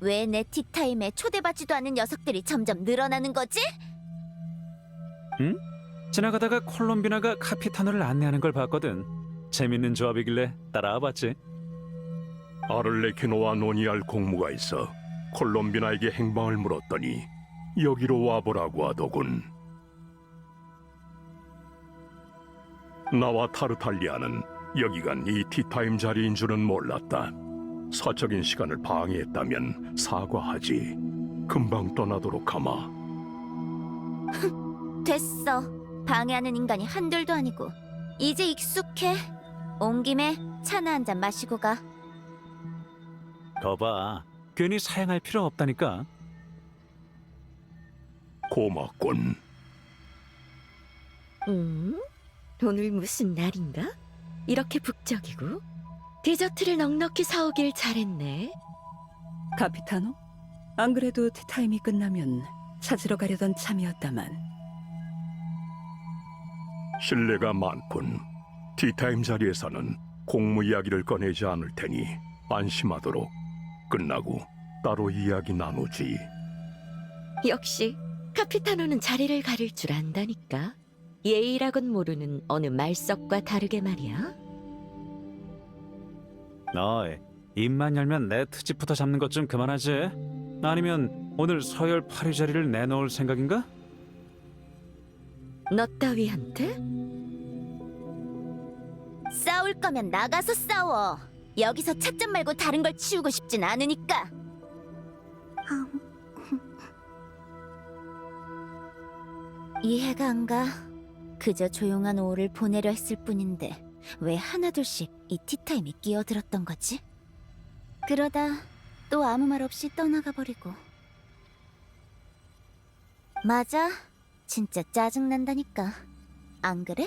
왜 내 티타임에 초대받지도 않은 녀석들이 점점 늘어나는 거지? 지나가다가 콜롬비나가 카피타노를 안내하는 걸 봤거든. 재밌는 조합이길래 따라와봤지. 아를레키노와 논의할 공무가 있어 콜롬비나에게 행방을 물었더니 여기로 와보라고 하더군. 나와 타르탈리아는 여기가 네 티타임 자리인 줄은 몰랐다. 사적인 시간을 방해했다면 사과하지. 금방 떠나도록 하마. 됐어. 방해하는 인간이 한둘도 아니고. 이제 익숙해. 온 김에 차나 한 잔 마시고 가. 거봐, 괜히 사양할 필요 없다니까. 고맙군. 오늘 무슨 날인가? 이렇게 북적이고 디저트를 넉넉히 사오길 잘했네. 카피타노? 안 그래도 티타임이 끝나면 찾으러 가려던 참이었다만. 신뢰가 많군. 티타임 자리에서는 공무 이야기를 꺼내지 않을 테니 안심하도록. 끝나고 따로 이야기 나누지. 역시 카피타노는 자리를 가릴 줄 안다니까. 예의라곤 모르는 어느 말석과 다르게 말이야. 너희 입만 열면 내 트집부터 잡는 것 좀 그만하지. 아니면 오늘 서열 8위 자리를 내놓을 생각인가? 너 따위한테? 싸울 거면 나가서 싸워. 여기서 차점 말고 다른 걸 치우고 싶진 않으니까. 이해가 안 가. 그저 조용한 오후를 보내려 했을 뿐인데 왜 하나둘씩 이 티타임이 끼어들었던 거지? 그러다 또 아무 말 없이 떠나가 버리고. 맞아. 진짜 짜증난다니까. 안 그래?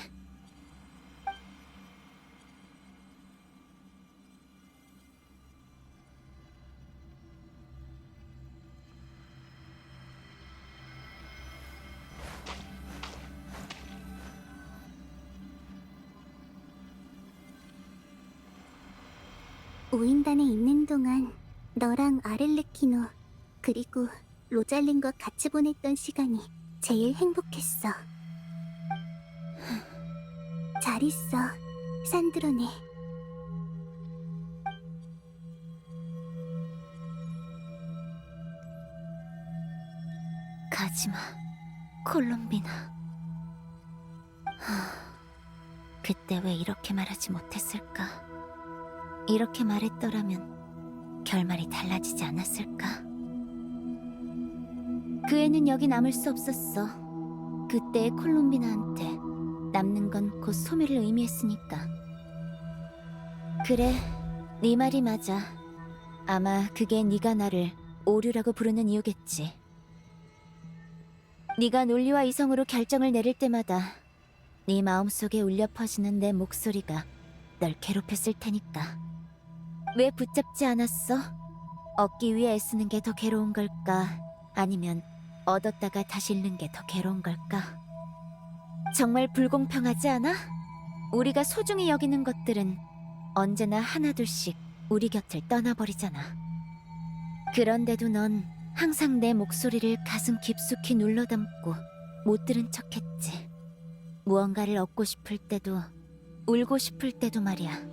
우인단에 있는 동안 너랑 아렐레키노 그리고 로잘린과 같이 보냈던 시간이 제일 행복했어. 잘 있어, 산드로네. 가지마, 콜롬비나. 그때 왜 이렇게 말하지 못했을까? 이렇게 말했더라면 결말이 달라지지 않았을까? 그 애는 여기 남을 수 없었어. 그때의 콜롬비나한테 남는 건 곧 소멸을 의미했으니까. 그래, 네 말이 맞아. 아마 그게 네가 나를 오류라고 부르는 이유겠지. 네가 논리와 이성으로 결정을 내릴 때마다 네 마음속에 울려 퍼지는 내 목소리가 널 괴롭혔을 테니까. 왜 붙잡지 않았어? 얻기 위해 애쓰는 게 더 괴로운 걸까? 아니면 얻었다가 다시 잃는 게 더 괴로운 걸까? 정말 불공평하지 않아? 우리가 소중히 여기는 것들은 언제나 하나둘씩 우리 곁을 떠나버리잖아. 그런데도 넌 항상 내 목소리를 가슴 깊숙이 눌러 담고 못 들은 척했지. 무언가를 얻고 싶을 때도 울고 싶을 때도 말이야.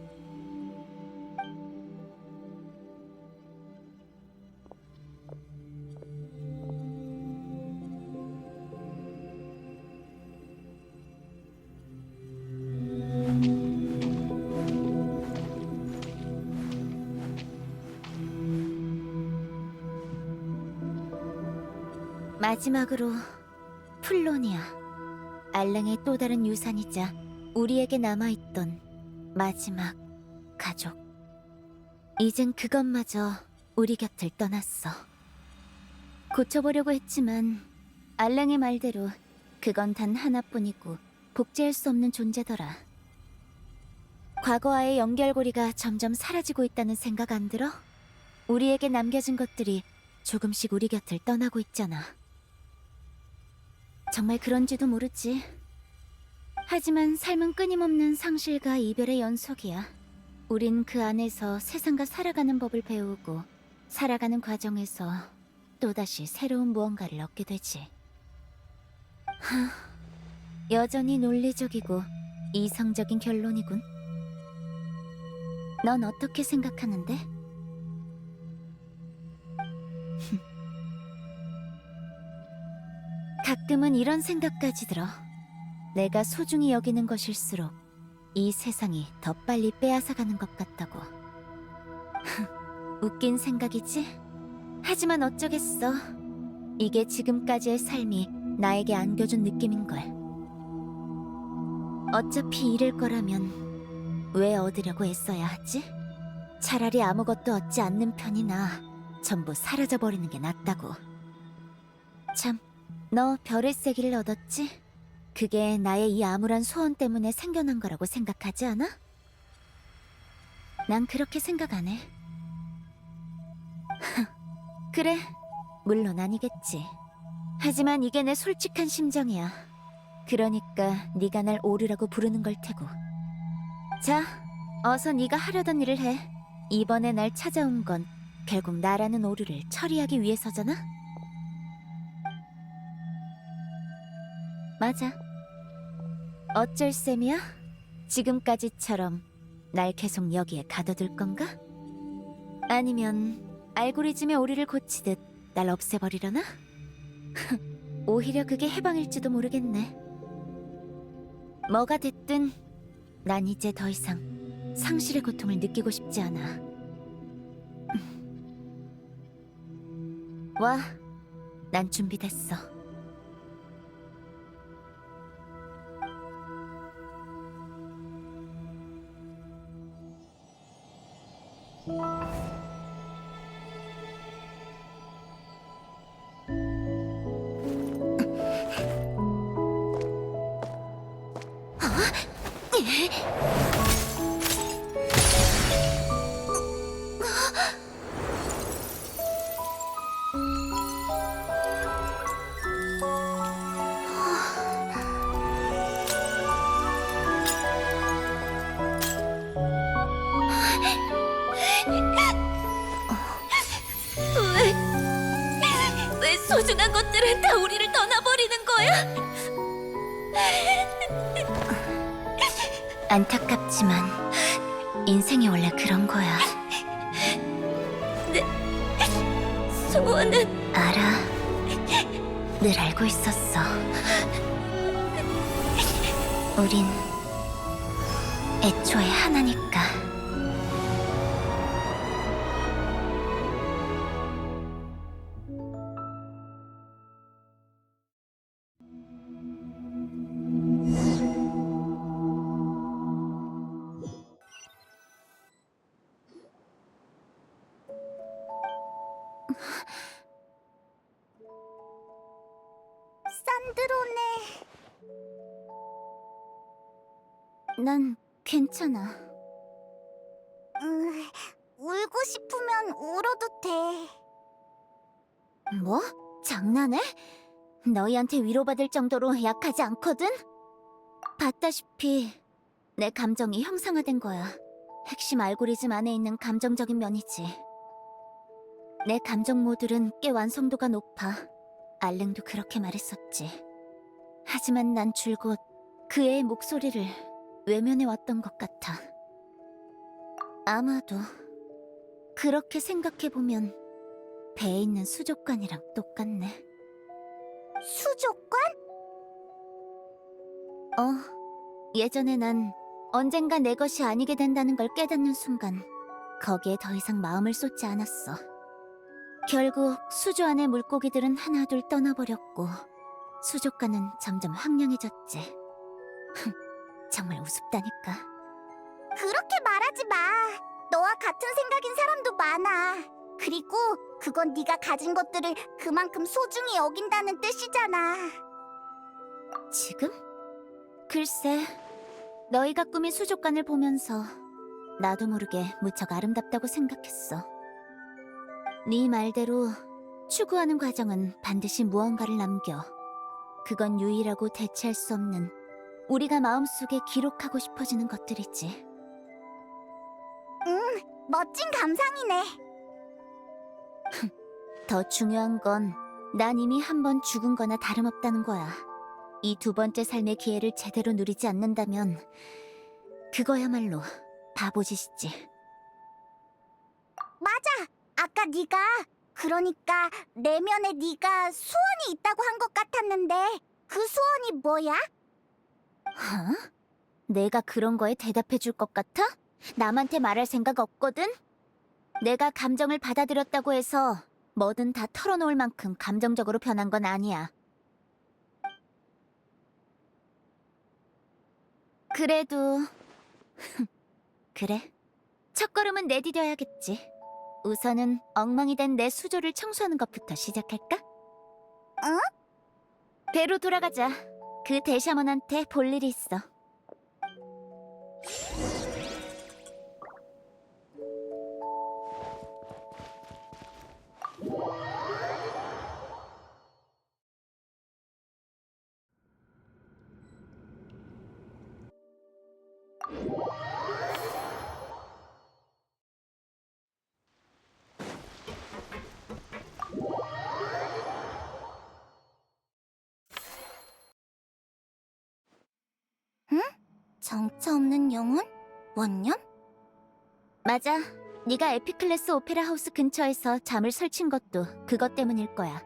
마지막으로 플로니아, 알랭의 또 다른 유산이자 우리에게 남아있던 마지막 가족. 이젠 그것마저 우리 곁을 떠났어. 고쳐보려고 했지만 알랭의 말대로 그건 단 하나뿐이고 복제할 수 없는 존재더라. 과거와의 연결고리가 점점 사라지고 있다는 생각 안 들어? 우리에게 남겨진 것들이 조금씩 우리 곁을 떠나고 있잖아. 정말 그런지도 모르지. 하지만 삶은 끊임없는 상실과 이별의 연속이야. 우린 그 안에서 세상과 살아가는 법을 배우고 살아가는 과정에서 또다시 새로운 무언가를 얻게 되지. 여전히 논리적이고 이성적인 결론이군. 넌 어떻게 생각하는데? 가끔은 이런 생각까지 들어. 내가 소중히 여기는 것일수록 이 세상이 더 빨리 빼앗아가는 것 같다고. 웃긴 생각이지? 하지만 어쩌겠어. 이게 지금까지의 삶이 나에게 안겨준 느낌인걸. 어차피 잃을 거라면 왜 얻으려고 애써야 하지? 차라리 아무것도 얻지 않는 편이나 전부 사라져버리는 게 낫다고. 참, 너 별의 세기를 얻었지? 그게 나의 이 암울한 소원 때문에 생겨난 거라고 생각하지 않아? 난 그렇게 생각 안 해. 그래, 물론 아니겠지. 하지만 이게 내 솔직한 심정이야. 그러니까 네가 날 오류라고 부르는 걸 테고. 자, 어서 네가 하려던 일을 해. 이번에 날 찾아온 건 결국 나라는 오류를 처리하기 위해서잖아? 맞아. 어쩔 셈이야? 지금까지처럼 날 계속 여기에 가둬둘 건가? 아니면 알고리즘의 오류를 고치듯 날 없애버리려나? 오히려 그게 해방일지도 모르겠네. 뭐가 됐든 난 이제 더 이상 상실의 고통을 느끼고 싶지 않아. 와, 난 준비됐어. 왜 소중한 것들은 다 우리를 떠나버리는 거야? 안타깝지만 인생이 원래 그런 거야. 내 소원은 알아. 늘 알고 있었어. 우린 애초에 하나니까. 산드로네. 난 괜찮아. 울고 싶으면 울어도 돼. 뭐? 장난해? 너희한테 위로받을 정도로 약하지 않거든? 봤다시피 내 감정이 형상화된 거야. 핵심 알고리즘 안에 있는 감정적인 면이지. 내 감정 모듈은 꽤 완성도가 높아. 알랭도 그렇게 말했었지. 하지만 난 줄곧 그 애의 목소리를 외면해왔던 것 같아. 아마도 그렇게 생각해보면 배에 있는 수족관이랑 똑같네. 수족관? 예전에 난 언젠가 내 것이 아니게 된다는 걸 깨닫는 순간 거기에 더 이상 마음을 쏟지 않았어. 결국 수조 안의 물고기들은 하나둘 떠나버렸고 수족관은 점점 황량해졌지. 정말 우습다니까. 그렇게 말하지 마. 너와 같은 생각인 사람도 많아. 그리고 그건 네가 가진 것들을 그만큼 소중히 여긴다는 뜻이잖아. 지금? 글쎄, 너희가 꾸민 수족관을 보면서 나도 모르게 무척 아름답다고 생각했어. 네 말대로 추구하는 과정은 반드시 무언가를 남겨. 그건 유일하고 대체할 수 없는 우리가 마음속에 기록하고 싶어지는 것들이지. 멋진 감상이네. 더 중요한 건 난 이미 한 번 죽은 거나 다름없다는 거야. 이 두 번째 삶의 기회를 제대로 누리지 않는다면 그거야말로 바보짓이지. 맞아. 아까 네가 그러니까 내면에 네가 소원이 있다고 한 것 같았는데 그 소원이 뭐야? 어? 내가 그런 거에 대답해 줄 것 같아? 남한테 말할 생각 없거든? 내가 감정을 받아들였다고 해서 뭐든 다 털어놓을 만큼 감정적으로 변한 건 아니야. 그래도 그래. 첫걸음은 내디뎌야겠지. 우선은 엉망이 된 내 수조를 청소하는 것부터 시작할까? 배로 돌아가자. 그 대샤먼한테 볼 일이 있어. 정처 없는 영혼? 원념? 맞아. 네가 에피클래스 오페라 하우스 근처에서 잠을 설친 것도 그것 때문일 거야.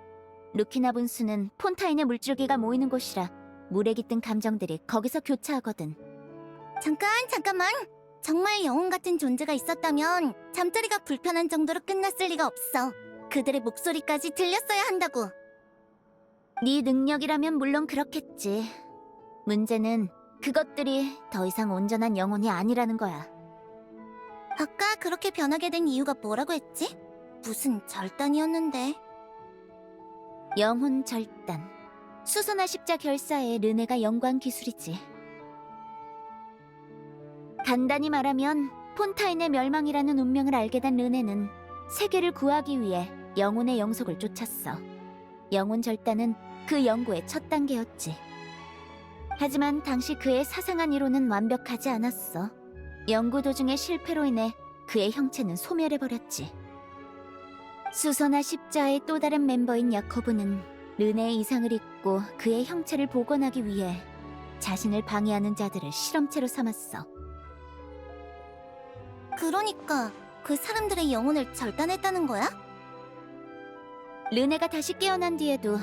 루키나 분수는 폰타인의 물줄기가 모이는 곳이라 물에 깃든 감정들이 거기서 교차하거든. 잠깐만. 정말 영혼 같은 존재가 있었다면 잠자리가 불편한 정도로 끝났을 리가 없어. 그들의 목소리까지 들렸어야 한다고. 네 능력이라면 물론 그렇겠지. 문제는 그것들이 더 이상 온전한 영혼이 아니라는 거야. 아까 그렇게 변하게 된 이유가 뭐라고 했지? 무슨 절단이었는데. 영혼 절단. 수소나 십자 결사의 르네가 연구한 기술이지. 간단히 말하면 폰타인의 멸망이라는 운명을 알게 된 르네는 세계를 구하기 위해 영혼의 영속을 쫓았어. 영혼 절단은 그 연구의 첫 단계였지. 하지만 당시 그의 사상한 이론은 완벽하지 않았어. 연구 도중의 실패로 인해 그의 형체는 소멸해버렸지. 수소나 십자의 또 다른 멤버인 야코브는 르네의 이상을 잊고 그의 형체를 복원하기 위해 자신을 방해하는 자들을 실험체로 삼았어. 그러니까 그 사람들의 영혼을 절단했다는 거야? 르네가 다시 깨어난 뒤에도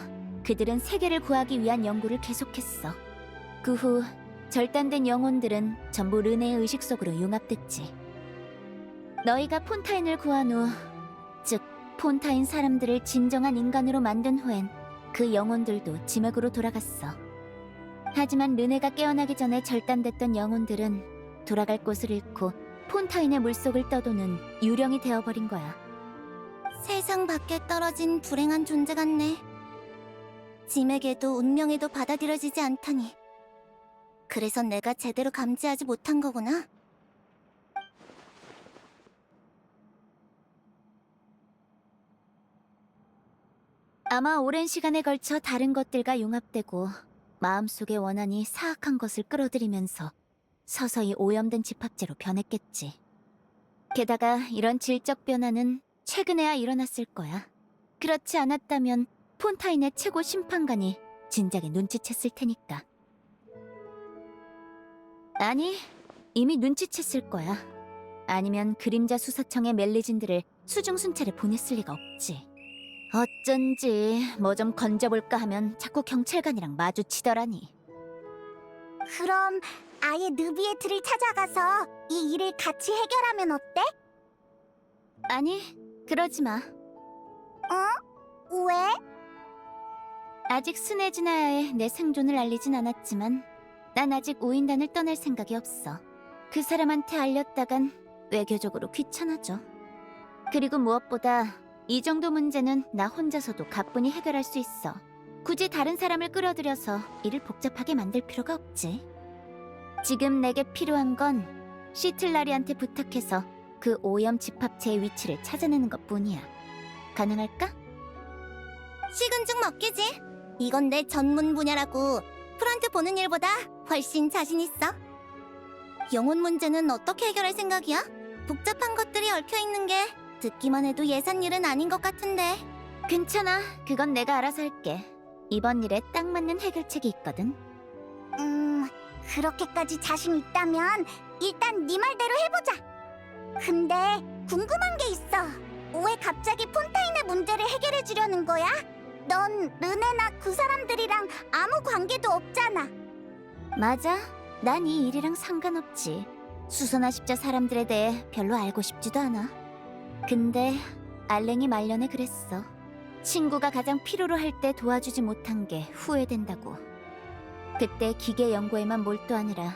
그들은 세계를 구하기 위한 연구를 계속했어. 그 후 절단된 영혼들은 전부 르네의 의식 속으로 융합됐지. 너희가 폰타인을 구한 후, 즉 폰타인 사람들을 진정한 인간으로 만든 후엔 그 영혼들도 지맥으로 돌아갔어. 하지만 르네가 깨어나기 전에 절단됐던 영혼들은 돌아갈 곳을 잃고 폰타인의 물속을 떠도는 유령이 되어버린 거야. 세상 밖에 떨어진 불행한 존재 같네. 짐에게도 운명에도 받아들여지지 않다니. 그래서 내가 제대로 감지하지 못한 거구나. 아마 오랜 시간에 걸쳐 다른 것들과 융합되고 마음속에 원한이 사악한 것을 끌어들이면서 서서히 오염된 집합체로 변했겠지. 게다가 이런 질적 변화는 최근에야 일어났을 거야. 그렇지 않았다면 폰타인의 최고 심판관이 진작에 눈치챘을 테니까. 아니, 이미 눈치챘을 거야. 아니면 그림자 수사청의 멜리진들을 수중순찰에 보냈을 리가 없지. 어쩐지 뭐 좀 건져볼까 하면 자꾸 경찰관이랑 마주치더라니. 그럼 아예 느비에트를 찾아가서 이 일을 같이 해결하면 어때? 아니, 그러지 마. 왜? 아직 스네즈나야에 내 생존을 알리진 않았지만 난 아직 우인단을 떠날 생각이 없어. 그 사람한테 알렸다간 외교적으로 귀찮아져. 그리고 무엇보다 이 정도 문제는 나 혼자서도 가뿐히 해결할 수 있어. 굳이 다른 사람을 끌어들여서 일을 복잡하게 만들 필요가 없지. 지금 내게 필요한 건 시틀라리한테 부탁해서 그 오염 집합체의 위치를 찾아내는 것뿐이야. 가능할까? 식은 죽 먹기지. 이건 내 전문 분야라고. 프런트 보는 일보다 훨씬 자신 있어. 영혼 문제는 어떻게 해결할 생각이야? 복잡한 것들이 얽혀 있는 게 듣기만 해도 예산일은 아닌 것 같은데. 괜찮아. 그건 내가 알아서 할게. 이번 일에 딱 맞는 해결책이 있거든. 그렇게까지 자신 있다면 일단 네 말대로 해보자. 근데 궁금한 게 있어. 왜 갑자기 폰타인의 문제를 해결해 주려는 거야? 넌 르네나 그 사람들이랑 아무 관계도 없잖아. 맞아. 난 이 일이랑 상관없지. 수선화 십자 사람들에 대해 별로 알고 싶지도 않아. 근데 알랭이 말년에 그랬어. 친구가 가장 필요로 할 때 도와주지 못한 게 후회된다고. 그때 기계 연구에만 몰두하느라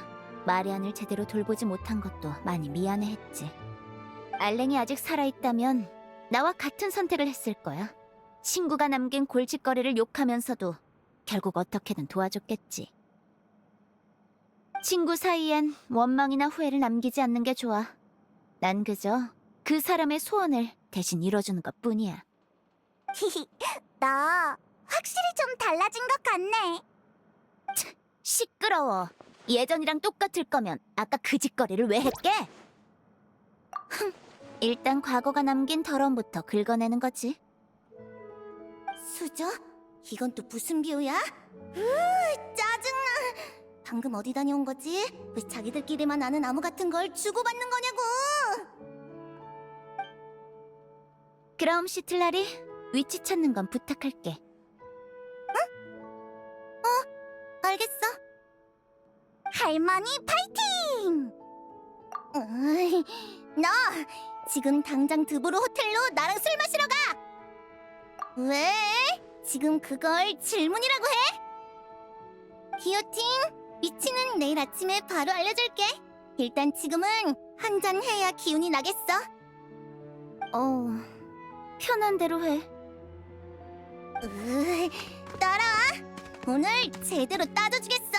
마리안을 제대로 돌보지 못한 것도 많이 미안해했지. 알랭이 아직 살아있다면 나와 같은 선택을 했을 거야. 친구가 남긴 골칫거리를 욕하면서도 결국 어떻게든 도와줬겠지. 친구 사이엔 원망이나 후회를 남기지 않는 게 좋아. 난 그저 그 사람의 소원을 대신 이뤄주는 것뿐이야. 너 확실히 좀 달라진 것 같네. 시끄러워. 예전이랑 똑같을 거면 아까 그 짓거리를 왜 했게? 일단 과거가 남긴 더러움부터 긁어내는 거지. 수저? 이건 또 무슨 비유야? 짜증나. 방금 어디 다녀온 거지? 왜 자기들끼리만 아는 나무 같은 걸 주고받는 거냐고! 그럼 시틀라리, 위치 찾는 건 부탁할게. 알겠어. 할머니 파이팅! 너 지금 당장 드보르 호텔로 나랑 술 마시러 가! 왜? 지금 그걸 질문이라고 해? 기요팅, 위치는 내일 아침에 바로 알려줄게. 일단 지금은 한 잔 해야 기운이 나겠어. 편한 대로 해. 따라와. 오늘 제대로 따져주겠어.